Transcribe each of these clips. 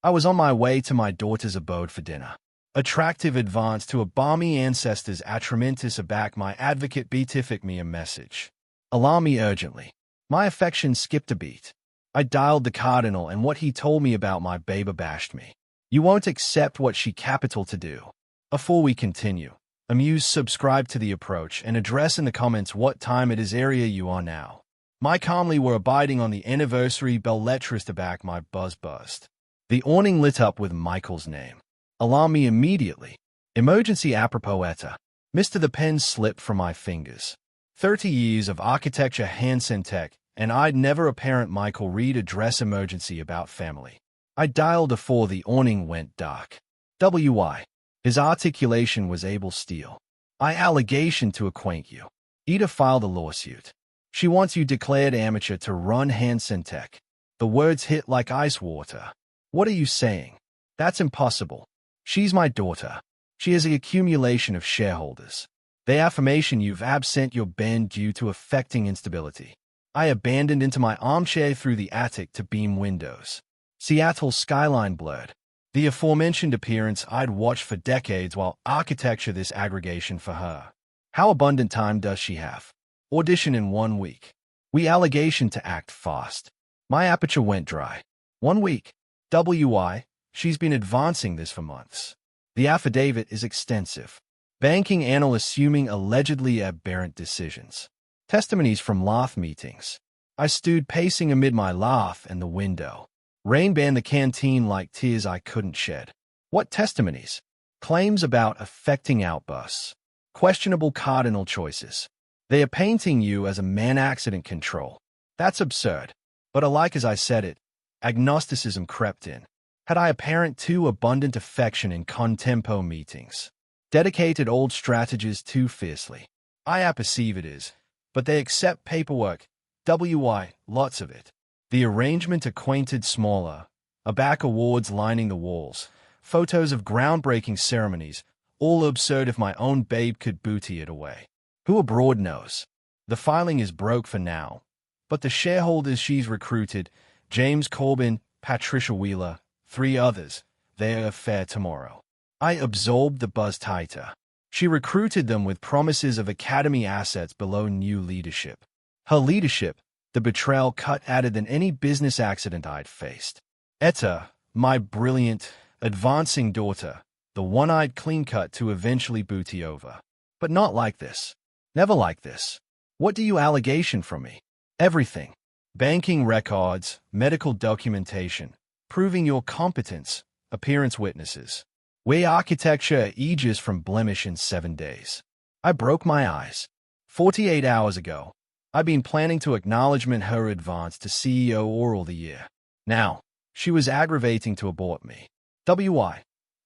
I was on my way to my daughter's abode for dinner. Attractive advance to a balmy ancestors atramentis aback my advocate beatific me a message. Alarm me urgently. My affection skipped a beat. I dialed the cardinal and what he told me about my babe abashed me. You won't accept what she capital to do. Before we continue, amuse subscribe to the approach and address in the comments what time it is area you are now. My calmly were abiding on the anniversary belletrist to back my buzzed. The awning lit up with Michael's name. Alarm me immediately. Emergency apropos eta. Mr. The pen slipped from my fingers. 30 years of architecture Hansen tech, and I'd never apparent Michael read address emergency about family. I dialed before the awning went dark. W.I. His articulation was able steel. I allegation to acquaint you. Ida filed a lawsuit. She wants you declared amateur to run Hansen tech. The words hit like ice water. What are you saying? That's impossible. She's my daughter. She has an accumulation of shareholders. The affirmation you've absent your band due to affecting instability. I abandoned into my armchair through the attic to beam windows. Seattle's skyline blurred. The aforementioned appearance I'd watched for decades while architecture this aggregation for her. How abundant time does she have? Audition in 1 week. We allegation to act fast. My aperture went dry. 1 week. W.I. She's been advancing this for months. The affidavit is extensive. Banking analysts assuming allegedly aberrant decisions. Testimonies from laugh meetings. I stood pacing amid my laugh and the window. Rain banned the canteen like tears I couldn't shed. What testimonies? Claims about affecting outbursts. Questionable cardinal choices. They are painting you as a man accident control. That's absurd. But alike as I said it, agnosticism crept in. Had I apparent too abundant affection in contempo meetings? Dedicated old strategies too fiercely. I perceive it is, but they accept paperwork. W.I. Lots of it. The arrangement acquainted smaller. Aback awards lining the walls. Photos of groundbreaking ceremonies. All absurd if my own babe could booty it away. Who abroad knows? The filing is broke for now. But the shareholders she's recruited, James Corbin, Patricia Wheeler, 3 others, they're fair tomorrow. I absorbed the buzz tighter. She recruited them with promises of academy assets below new leadership. Her leadership, the betrayal cut added than any business accident I'd faced. Etta, my brilliant, advancing daughter, the one-eyed clean-cut to eventually booty over. But not like this. Never like this. What do you allegation from me? Everything. Banking records, medical documentation, proving your competence, appearance witnesses. Way architecture aegis from blemish in 7 days. I broke my eyes. 48 hours ago. I've been planning to acknowledgement her advance to CEO oral the year. Now, she was aggravating to abort me. W.I.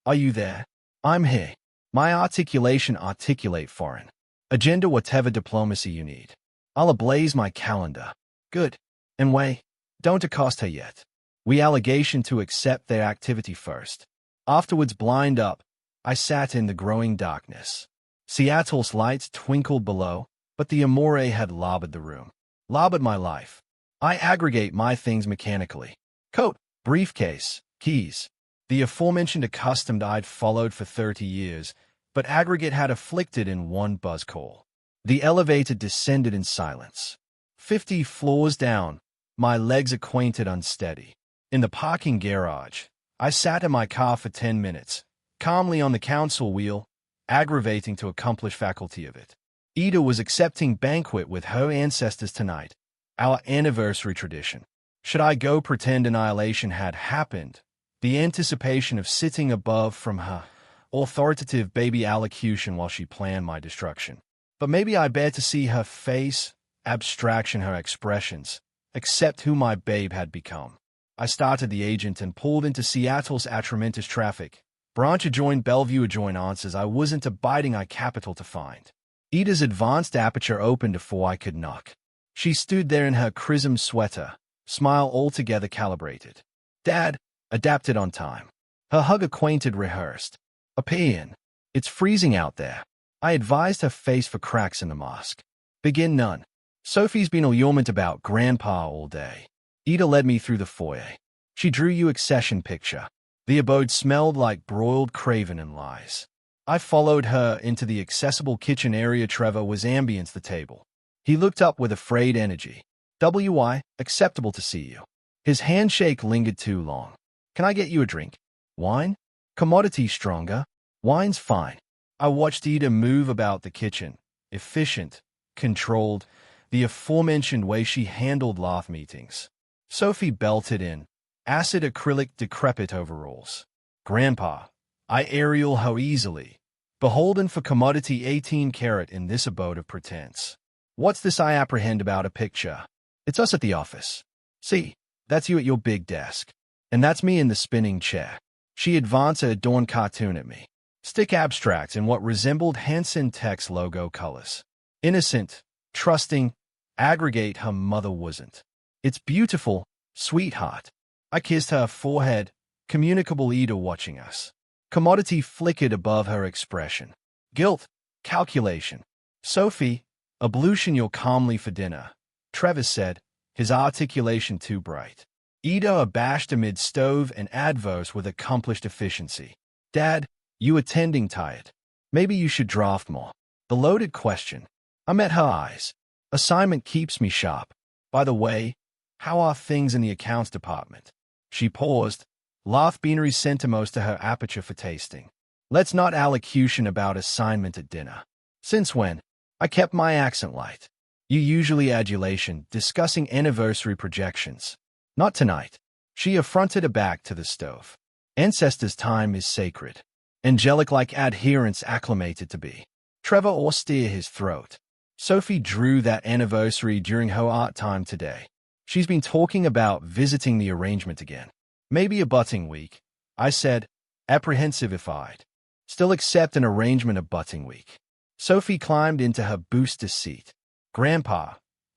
Are you there? I'm here. My articulation articulate foreign. Agenda whatever diplomacy you need. I'll ablaze my calendar. Good. And wait, don't accost her yet. We allegation to accept their activity first. Afterwards blind up, I sat in the growing darkness. Seattle's lights twinkled below, but the amore had lobbered the room. Lobbered my life. I aggregate my things mechanically. Coat, briefcase, keys. The aforementioned accustomed I'd followed for 30 years, but aggregate had afflicted in one buzz call. The elevator descended in silence. 50 floors down, my legs acquainted unsteady. In the parking garage, I sat in my car for 10 minutes, calmly on the council wheel, aggravating to accomplish faculty of it. Ida was accepting banquet with her ancestors tonight, our anniversary tradition. Should I go pretend annihilation had happened? The anticipation of sitting above from her authoritative baby allocution while she planned my destruction. But maybe I bear to see her face, abstraction her expressions, accept who my babe had become. I started the agent and pulled into Seattle's atramentis traffic. Branch adjoined Bellevue adjoined answers I wasn't abiding I capital to find. Ida's advanced aperture opened before I could knock. She stood there in her chrism sweater, smile altogether calibrated. Dad, adapted on time. Her hug acquainted rehearsed. A paean. It's freezing out there. I advised her face for cracks in the mask. Begin none. Sophie's been allurement about Grandpa all day. Ida led me through the foyer. She drew you accession picture. The abode smelled like broiled craven and lies. I followed her into the accessible kitchen area. Trevor was ambience the table. He looked up with afraid energy. "WY, acceptable to see you." His handshake lingered too long. "Can I get you a drink? Wine? Commodity stronger? Wine's fine." I watched Ida move about the kitchen, efficient, controlled, the aforementioned way she handled laugh meetings. Sophie belted in, acid acrylic decrepit overalls. "Grandpa, I aerial how easily. Beholden for commodity 18 karat in this abode of pretense. What's this I apprehend about a picture? It's us at the office. See, that's you at your big desk. And that's me in the spinning chair." She advanced a adorned cartoon at me. Stick abstracts in what resembled Hansen Tech's logo colors. Innocent, trusting, aggregate her mother wasn't. "It's beautiful, sweetheart." I kissed her forehead, communicable Ida watching us. Commodity flickered above her expression. "Guilt, calculation." "Sophie, ablution your calmly for dinner," Travis said, his articulation too bright. Ida abashed amid stove and adverse with accomplished efficiency. "Dad, you attending tired. Maybe you should draft more." The loaded question. I met her eyes. "Assignment keeps me sharp. By the way, how are things in the accounts department?" She paused, laughed binary centimos to her aperture for tasting. "Let's not allocution about assignment at dinner." "Since when?" I kept my accent light. "You usually adulation, discussing anniversary projections." "Not tonight." She affronted a back to the stove. "Ancestors' time is sacred. Angelic like adherents acclimated to be." Trevor austere his throat. "Sophie drew that anniversary during her art time today. She's been talking about visiting the arrangement again. Maybe a butting week," I said, apprehensive-ified. "Still accept an arrangement of butting week." Sophie climbed into her booster seat. "Grandpa,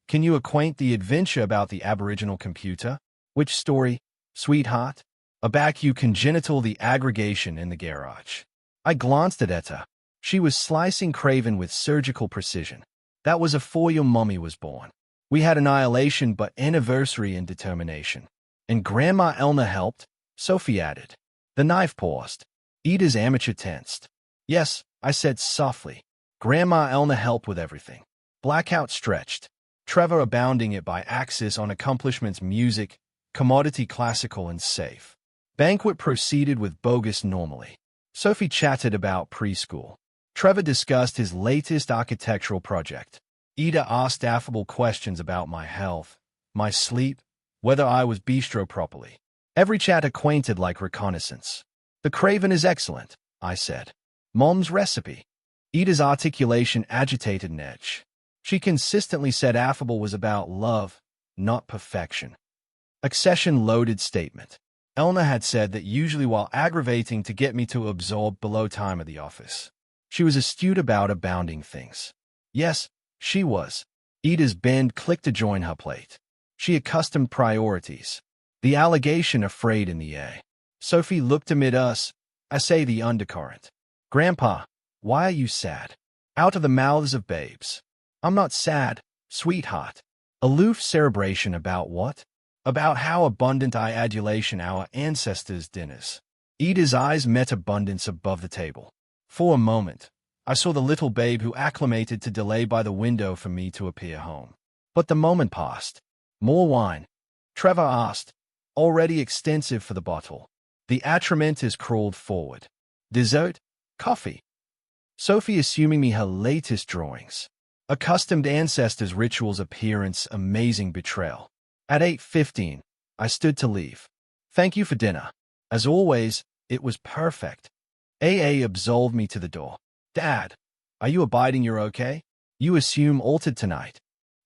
can you acquaint the adventure about the Aboriginal computer?" "Which story, sweetheart?" "About you congenital the aggregation in the garage." I glanced at Etta. She was slicing craven with surgical precision. "That was afore your mummy was born. We had annihilation but anniversary and determination." "And Grandma Elna helped," Sophie added. The knife paused. Ida's amateur tensed. "Yes," I said softly. "Grandma Elna helped with everything." Blackout stretched. Trevor abounding it by axis on accomplishments music, commodity classical and safe. Banquet proceeded with bogus normally. Sophie chatted about preschool. Trevor discussed his latest architectural project. Ida asked affable questions about my health, my sleep, whether I was bistro properly. Every chat acquainted like reconnaissance. "The craven is excellent," I said. "Mom's recipe." Ida's articulation agitated an edge. She consistently said affable was about love, not perfection. Accession-loaded statement. Elna had said that usually while aggravating to get me to absorb below time at the office. She was astute about abounding things. Yes, she was. Ida's bend clicked to join her plate. She accustomed priorities. The allegation afraid in the air. Sophie looked amid us. I say the undercurrent. "Grandpa, why are you sad?" Out of the mouths of babes. "I'm not sad, sweetheart." Aloof cerebration about what? About how abundant I adulation our ancestors' dinners. Ida's eyes met abundance above the table. For a moment, I saw the little babe who acclimated to delay by the window for me to appear home. But the moment passed. "More wine?" Trevor asked, already extensive for the bottle. The atrementis crawled forward. "Dessert? Coffee?" Sophie assuming me her latest drawings. Accustomed ancestors' rituals appearance amazing betrayal. At 8:15, I stood to leave. "Thank you for dinner. As always, it was perfect." AA absolved me to the door. "Dad, are you abiding you're okay? You assume altered tonight."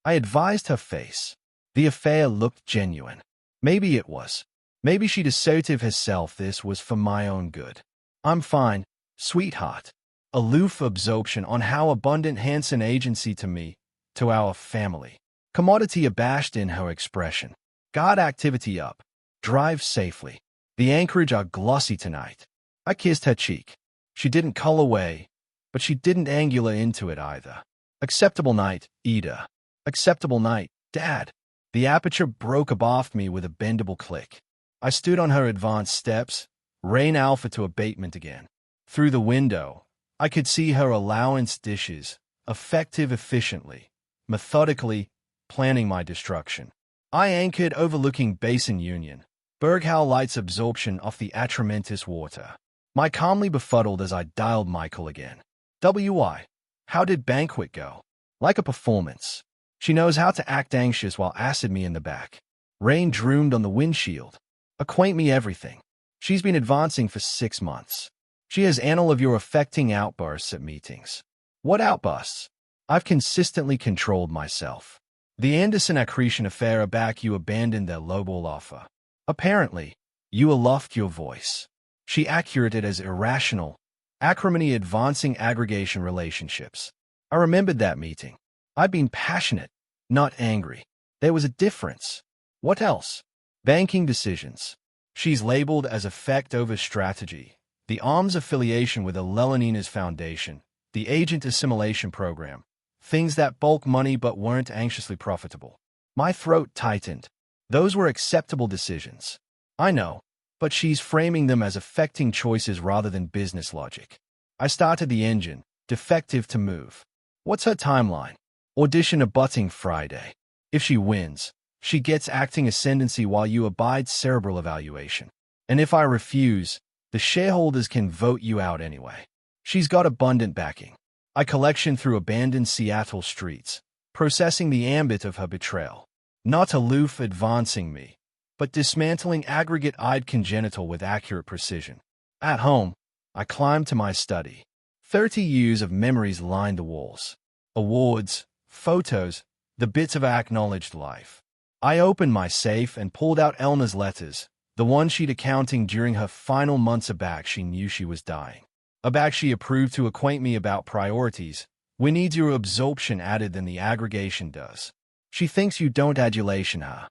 I advised her face. The affair looked genuine. Maybe it was. Maybe she'd assertive herself this was for my own good. "I'm fine, sweetheart." Aloof absorption on how abundant Hansen agency to me, to our family. Commodity abashed in her expression. "Guard activity up. Drive safely. The anchorage are glossy tonight." I kissed her cheek. She didn't cull away, but she didn't angular into it either. "Acceptable night, Ida." "Acceptable night, Dad." The aperture broke abaft me with a bendable click. I stood on her advanced steps, Rain alpha to abatement again. Through the window, I could see her allowance dishes, effective efficiently, methodically, planning my destruction. I anchored overlooking Basin Union. Berghow lights absorption off the atramentous water. My calmly befuddled as I dialed Michael again. WI. How did banquet go? Like a performance. She knows how to act anxious while acid me in the back. Rain droomed on the windshield. Acquaint me everything. She's been advancing for 6 months. She has annal of your affecting outbursts at meetings. What outbursts? I've consistently controlled myself. The Anderson accretion affair aback you abandoned their lowball offer. Apparently, you aloft your voice. She accurated as irrational, acrimony advancing aggregation relationships. I remembered that meeting. I'd been passionate, not angry. There was a difference. What else? Banking decisions. She's labeled as effect over strategy. The arms affiliation with the Leonina's Foundation, the agent assimilation program, things that bulk money but weren't anxiously profitable. My throat tightened. Those were acceptable decisions. I know, but she's framing them as affecting choices rather than business logic. I started the engine, defective to move. What's her timeline? Audition abutting Friday. If she wins, she gets acting ascendancy while you abide cerebral evaluation. And if I refuse, the shareholders can vote you out anyway. She's got abundant backing. I collection through abandoned Seattle streets, processing the ambit of her betrayal. Not aloof advancing me, but dismantling aggregate-eyed congenital with accurate precision. At home, I climbed to my study. 30 years of memories lined the walls. Awards, photos, the bits of our acknowledged life. I opened my safe and pulled out Elna's letters, the one she'd accounting during her final months aback she knew she was dying. Aback she approved to acquaint me about priorities. We need your absorption added than the aggregation does. She thinks you don't adulation her.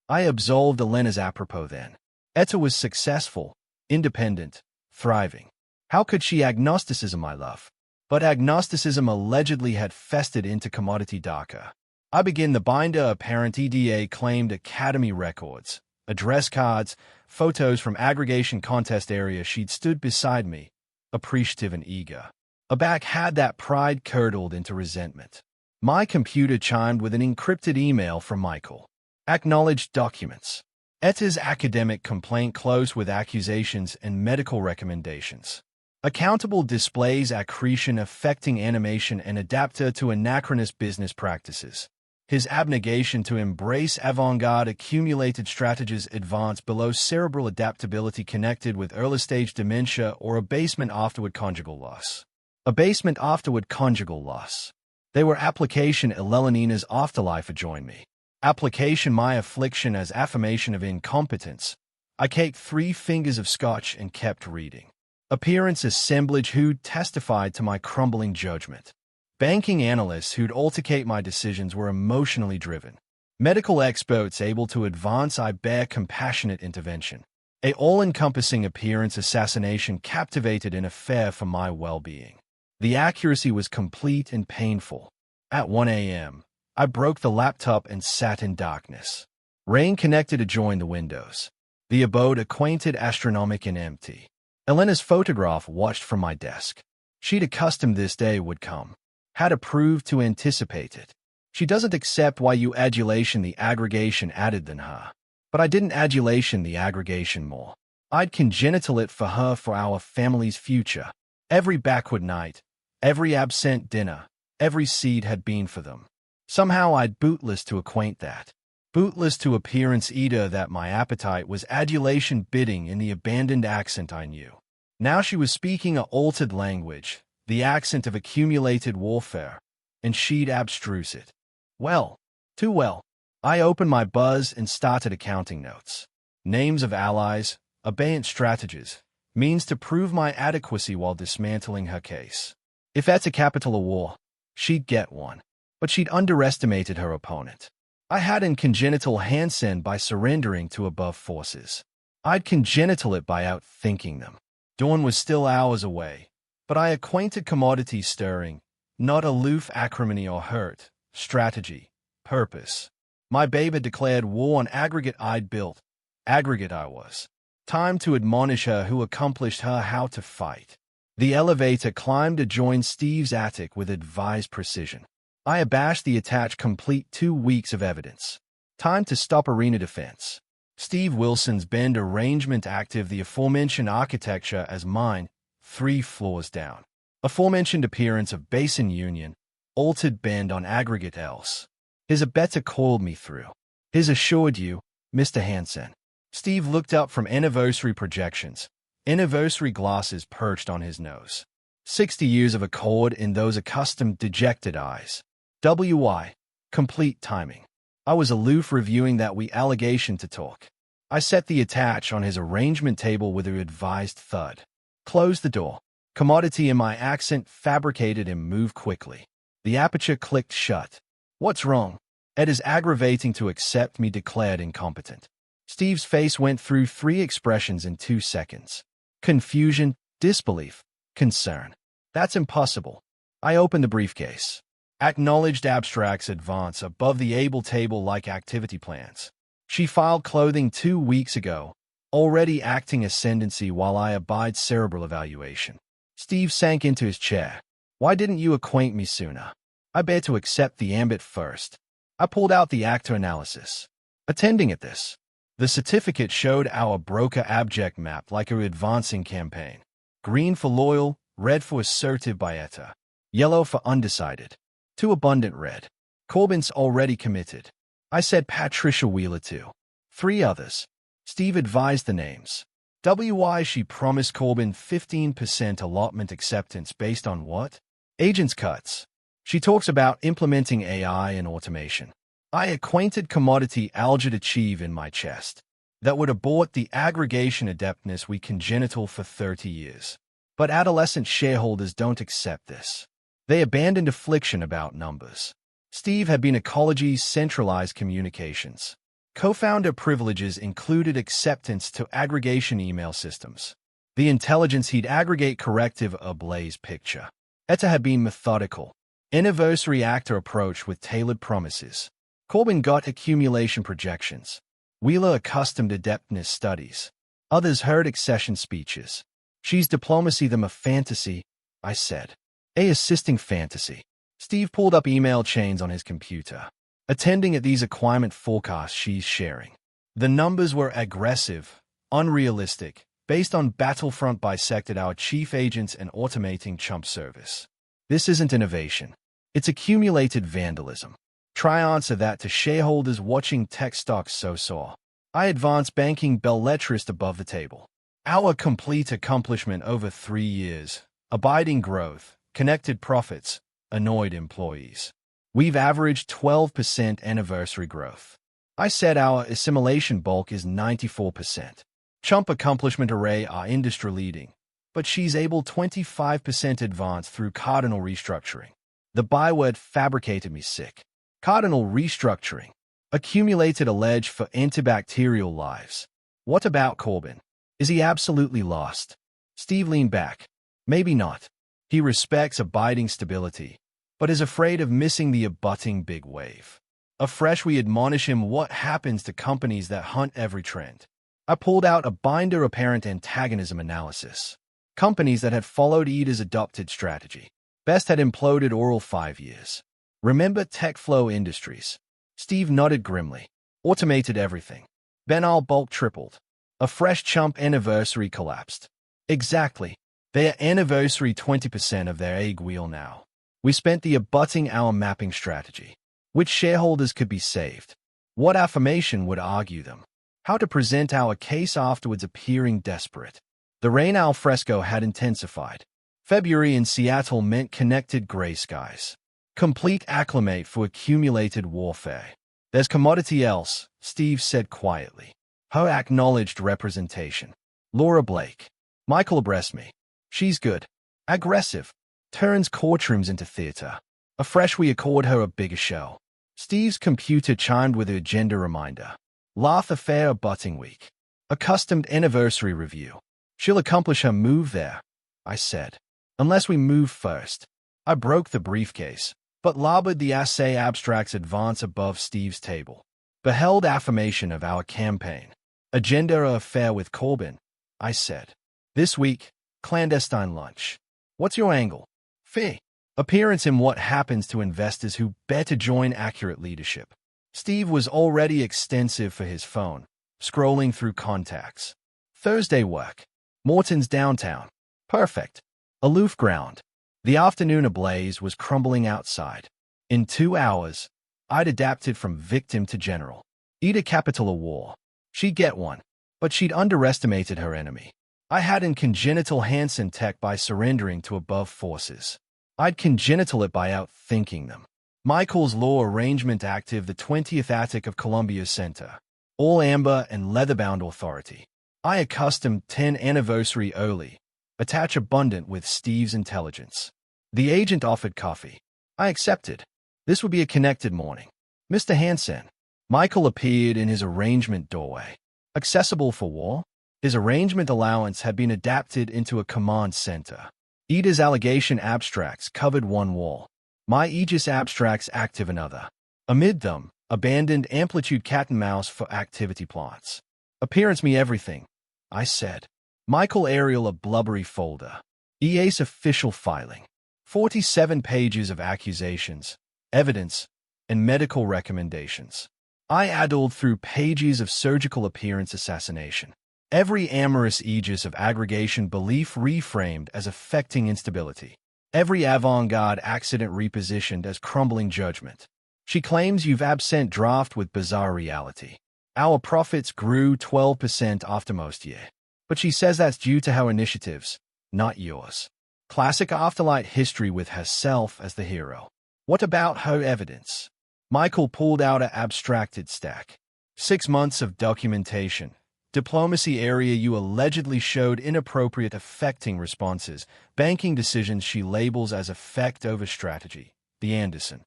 I absolved Elena's apropos then. Etta was successful, independent, thriving. How could she agnosticism my love? But agnosticism allegedly had festered into commodity DACA. I begin the binder apparent EDA claimed Academy records, address cards, photos from aggregation contest area she'd stood beside me, appreciative and eager. Aback had that pride curdled into resentment. My computer chimed with an encrypted email from Michael. Acknowledged documents. Etta's academic complaint closed with accusations and medical recommendations. Accountable displays accretion affecting animation and adapter to anachronous business practices. His abnegation to embrace avant-garde accumulated strategies advance below cerebral adaptability connected with early-stage dementia or abasement afterward conjugal loss. Abasement afterward conjugal loss. They were application Leonina's afterlife adjoin me. Application my affliction as affirmation of incompetence. I caked 3 fingers of scotch and kept reading. Appearance assemblage who'd testified to my crumbling judgment. Banking analysts who'd authenticate my decisions were emotionally driven. Medical experts able to advance I bear compassionate intervention. A all-encompassing appearance assassination captivated an affair for my well-being. The accuracy was complete and painful. At 1 a.m., I broke the laptop and sat in darkness. Rain connected adjoined the windows. The abode acquainted astronomic and empty. Elena's photograph watched from my desk. She'd accustomed this day would come. Had approved to anticipate it. She doesn't accept why you adulation the aggregation added than her. But I didn't adulation the aggregation more. I'd congenital it for her for our family's future. Every backward night, every absent dinner, every seed had been for them. Somehow I'd bootless to acquaint that. Bootless to appearance eater that my appetite was adulation bidding in the abandoned accent I knew. Now she was speaking a altered language, the accent of accumulated warfare, and she'd abstruse it. Well, too well. I opened my buzz and started accounting notes. Names of allies, abeyant strategies, means to prove my adequacy while dismantling her case. If that's a capital of war, she'd get one. But she'd underestimated her opponent. I had in congenital Hansen by surrendering to above forces. I'd congenital it by outthinking them. Dawn was still hours away, but I acquainted commodity stirring, not aloof acrimony or hurt, strategy, purpose. My babe had declared war on aggregate I'd built. Aggregate I was. Time to admonish her who accomplished her how to fight. The elevator climbed to join Steve's attic with advised precision. I abashed the attached complete 2 weeks of evidence. Time to stop arena defense. Steve Wilson's bend arrangement active the aforementioned architecture as mine, 3 floors down. Aforementioned appearance of basin union, altered bend on aggregate else. His abettor coiled me through. His assured you, Mr. Hansen. Steve looked up from anniversary projections, anniversary glasses perched on his nose. 60 years of accord in those accustomed dejected eyes. W.I. Complete timing. I was aloof reviewing that wee allegation to talk. I set the attach on his arrangement table with a advised thud. Closed the door. Commodity in my accent fabricated and moved quickly. The aperture clicked shut. What's wrong? It is aggravating to accept me declared incompetent. Steve's face went through 3 expressions in 2 seconds. Confusion, disbelief, concern. That's impossible. I opened the briefcase. Acknowledged abstracts advance above the able table like activity plans. She filed clothing 2 weeks ago, already acting ascendancy while I abide cerebral evaluation. Steve sank into his chair. Why didn't you acquaint me sooner? I bear to accept the ambit first. I pulled out the actor analysis. Attending at this. The certificate showed our broker abject map like a advancing campaign. Green for loyal, red for assertive Baeta, yellow for undecided. Too abundant red. Corbin's already committed. I said Patricia Wheeler too. 3 others. Steve advised the names. W.I. She promised Corbin 15% allotment acceptance based on what? Agents cuts. She talks about implementing AI and automation. I acquainted commodity algid achieve in my chest. That would abort the aggregation adeptness we congenital for 30 years. But adolescent shareholders don't accept this. They abandoned affliction about numbers. Steve had been Ecology's centralized communications. Co-founder privileges included acceptance to aggregation email systems. The intelligence he'd aggregate corrective ablaze picture. Etta had been methodical. Anniversary actor approach with tailored promises. Corbin got accumulation projections. Wheeler accustomed adeptness studies. Others heard accession speeches. She's diplomacy them a fantasy, I said. A assisting fantasy. Steve pulled up email chains on his computer. Attending at these acquirement forecasts she's sharing. The numbers were aggressive, unrealistic, based on Battlefront bisected our chief agents and automating chump service. This isn't innovation. It's accumulated vandalism. Try answer that to shareholders watching tech stocks so. I advance banking belletrist above the table. Our complete accomplishment over 3 years. Abiding growth. Connected profits, annoyed employees. We've averaged 12% anniversary growth. I said our assimilation bulk is 94%. Chump accomplishment array are industry leading, but she's able 25% advance through cardinal restructuring. The byword fabricated me sick. Cardinal restructuring. Accumulated alleged for antibacterial lives. What about Corbin? Is he absolutely lost? Steve leaned back. Maybe not. He respects abiding stability, but is afraid of missing the abutting big wave. Afresh we admonish him what happens to companies that hunt every trend. I pulled out a binder apparent antagonism analysis. Companies that had followed Eda's adopted strategy. Best had imploded oral 5 years. Remember TechFlow Industries? Steve nodded grimly. Automated everything. Benal bulk tripled. A fresh chump anniversary collapsed. Exactly. They are anniversary 20% of their egg wheel now. We spent the abutting our mapping strategy. Which shareholders could be saved? What affirmation would argue them? How to present our case afterwards appearing desperate. The rain al fresco had intensified. February in Seattle meant connected gray skies. Complete acclimate for accumulated warfare. There's commodity else, Steve said quietly. Her acknowledged representation. Laura Blake. Michael abreast me. She's good. Aggressive. Turns courtrooms into theater. Afresh we accord her a bigger show. Steve's computer chimed with her agenda reminder. Lath affair abutting week. Accustomed anniversary review. She'll accomplish her move there, I said. Unless we move first. I broke the briefcase, but labored the assay abstracts advance above Steve's table. Beheld affirmation of our campaign. Agenda affair with Corbyn, I said. This week, clandestine lunch. What's your angle? Fee. Appearance in what happens to investors who better join accurate leadership. Steve was already extensive for his phone, scrolling through contacts. Thursday work. Morton's downtown. Perfect. Aloof ground. The afternoon ablaze was crumbling outside. In 2 hours, I'd adapted from victim to general. Eat a capital of war. She'd get one, but she'd underestimated her enemy. I hadn't congenital Hansen tech by surrendering to above forces. I'd congenital it by outthinking them. Michael's Law Arrangement Active, the 20th Attic of Columbia Center. All amber and leather-bound authority. I accustomed 10 anniversary early. Attach abundant with Steve's intelligence. The agent offered coffee. I accepted. This would be a connected morning. Mr. Hansen. Michael appeared in his arrangement doorway. Accessible for war? His arrangement allowance had been adapted into a command center. Ida's allegation abstracts covered one wall. My Aegis abstracts active another. Amid them, abandoned amplitude cat and mouse for activity plots. Appearance me everything, I said. Michael Ariel a blubbery folder. EA's official filing. 47 pages of accusations, evidence, and medical recommendations. I addled through pages of surgical appearance assassination. Every amorous aegis of aggregation belief reframed as affecting instability. Every avant-garde accident repositioned as crumbling judgment. She claims you've absent draft with bizarre reality. Our profits grew 12% after most year. But she says that's due to her initiatives, not yours. Classic afterlife history with herself as the hero. What about her evidence? Michael pulled out an abstracted stack. 6 months of documentation. Diplomacy area you allegedly showed inappropriate affecting responses. Banking decisions she labels as effect over strategy. The Anderson.